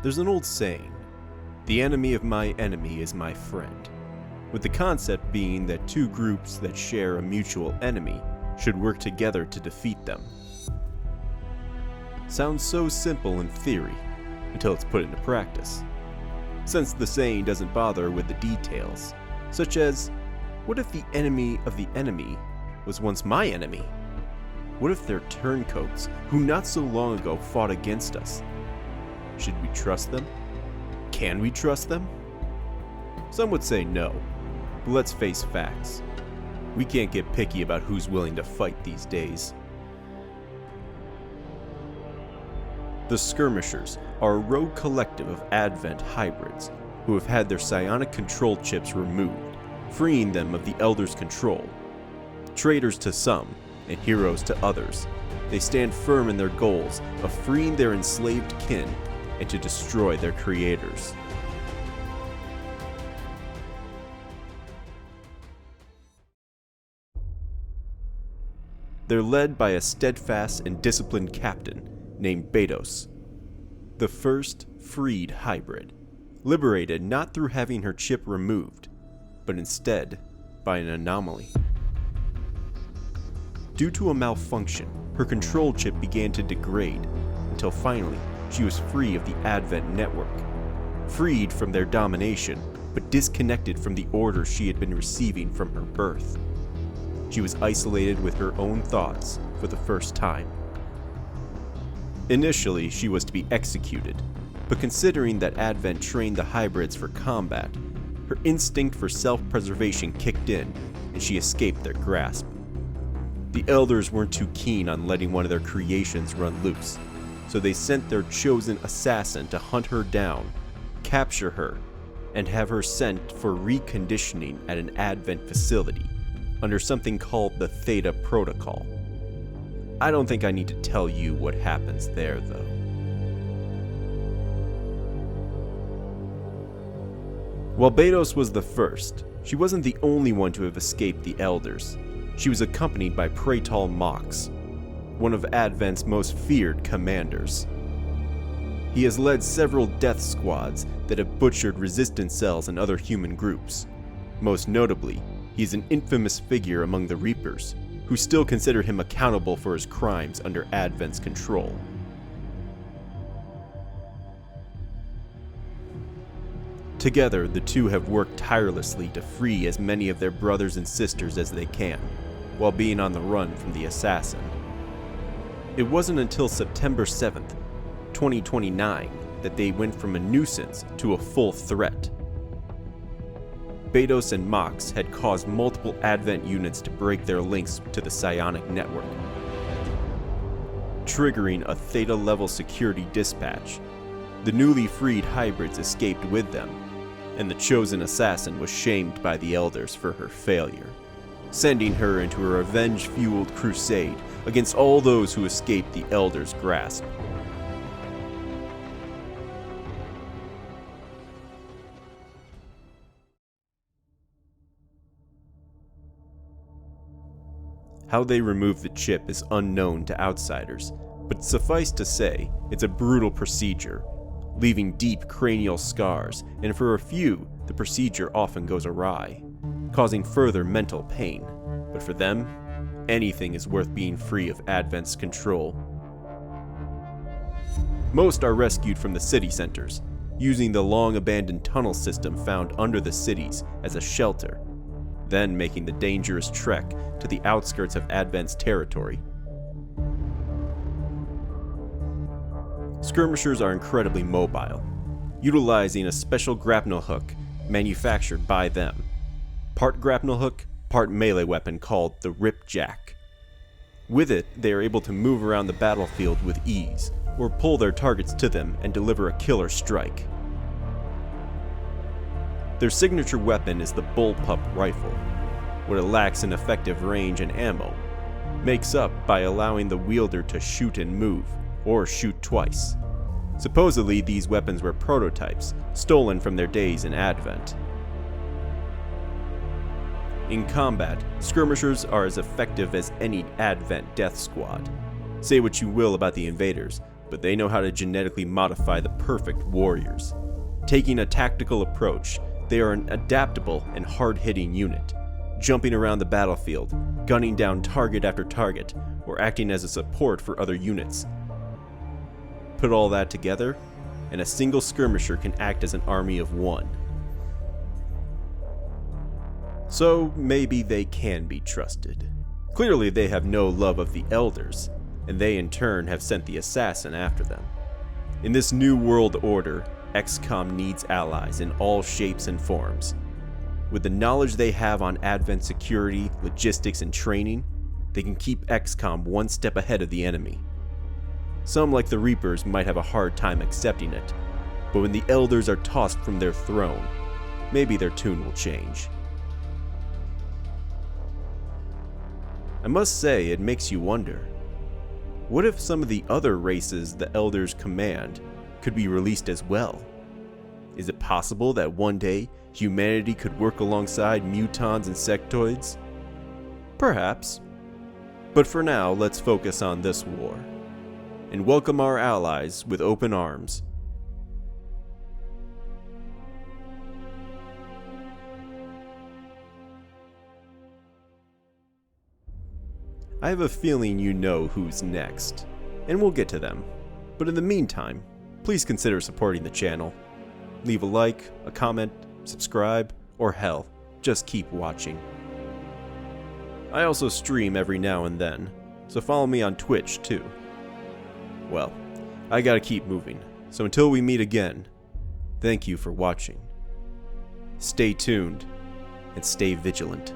There's an old saying, "The enemy of my enemy is my friend," with the concept being that two groups that share a mutual enemy should work together to defeat them. Sounds so simple in theory, until it's put into practice. Since the saying doesn't bother with the details, such as, what if the enemy of the enemy was once my enemy? What if they're turncoats who not so long ago fought against us? Should we trust them? Can we trust them? Some would say no, but let's face facts. We can't get picky about who's willing to fight these days. The Skirmishers are a rogue collective of Advent hybrids who have had their psionic control chips removed, freeing them of the Elder's control. Traitors to some, and heroes to others, they stand firm in their goals of freeing their enslaved kin and to destroy their creators. They're led by a steadfast and disciplined captain named Betos, the first freed hybrid, liberated not through having her chip removed, but instead by an anomaly. Due to a malfunction, her control chip began to degrade until finally she was free of the Advent network, freed from their domination, but disconnected from the orders she had been receiving from her birth. She was isolated with her own thoughts for the first time. Initially, she was to be executed, but considering that Advent trained the hybrids for combat, her instinct for self-preservation kicked in, and she escaped their grasp. The Elders weren't too keen on letting one of their creations run loose, so they sent their chosen assassin to hunt her down, capture her, and have her sent for reconditioning at an Advent facility, under something called the Theta Protocol. I don't think I need to tell you what happens there, though. While Betos was the first, she wasn't the only one to have escaped the Elders. She was accompanied by Pratal Mox, one of Advent's most feared commanders. He has led several death squads that have butchered resistance cells and other human groups. Most notably, he is an infamous figure among the Reapers, who still consider him accountable for his crimes under Advent's control. Together, the two have worked tirelessly to free as many of their brothers and sisters as they can, while being on the run from the assassin. It wasn't until September 7th, 2029, that they went from a nuisance to a full threat. Betos and Mox had caused multiple Advent units to break their links to the psionic network, triggering a Theta-level security dispatch. The newly freed hybrids escaped with them, and the chosen assassin was shamed by the Elders for her failure, sending her into a revenge-fueled crusade against all those who escaped the Elders' grasp. How they remove the chip is unknown to outsiders, but suffice to say, it's a brutal procedure, leaving deep cranial scars, and for a few, the procedure often goes awry, causing further mental pain. But for them, anything is worth being free of Advent's control. Most are rescued from the city centers, using the long-abandoned tunnel system found under the cities as a shelter, then making the dangerous trek to the outskirts of Advent's territory. Skirmishers are incredibly mobile, utilizing a special grapnel hook manufactured by them. Part grapnel hook, part melee weapon called the Ripjack. With it, they are able to move around the battlefield with ease, or pull their targets to them and deliver a killer strike. Their signature weapon is the Bullpup rifle. What it lacks in effective range and ammo, makes up by allowing the wielder to shoot and move, or shoot twice. Supposedly, these weapons were prototypes, stolen from their days in Advent. In combat, skirmishers are as effective as any Advent death squad. Say what you will about the invaders, but they know how to genetically modify the perfect warriors. Taking a tactical approach, they are an adaptable and hard-hitting unit, jumping around the battlefield, gunning down target after target, or acting as a support for other units. Put all that together, and a single skirmisher can act as an army of one. So maybe they can be trusted. Clearly they have no love of the elders, and they in turn have sent the assassin after them. In this new world order, XCOM needs allies in all shapes and forms. With the knowledge they have on Advent security, logistics, and training, they can keep XCOM one step ahead of the enemy. Some, like the Reapers, might have a hard time accepting it, but when the Elders are tossed from their throne, maybe their tune will change. I must say, it makes you wonder, what if some of the other races the Elders command could be released as well? Is it possible that one day humanity could work alongside mutons and sectoids? Perhaps. But for now, let's focus on this war, and welcome our allies with open arms. I have a feeling you know who's next, and we'll get to them. But in the meantime, please consider supporting the channel. Leave a like, a comment, subscribe, or hell, just keep watching. I also stream every now and then, so follow me on Twitch too. Well, I gotta keep moving, so until we meet again, thank you for watching. Stay tuned, and stay vigilant.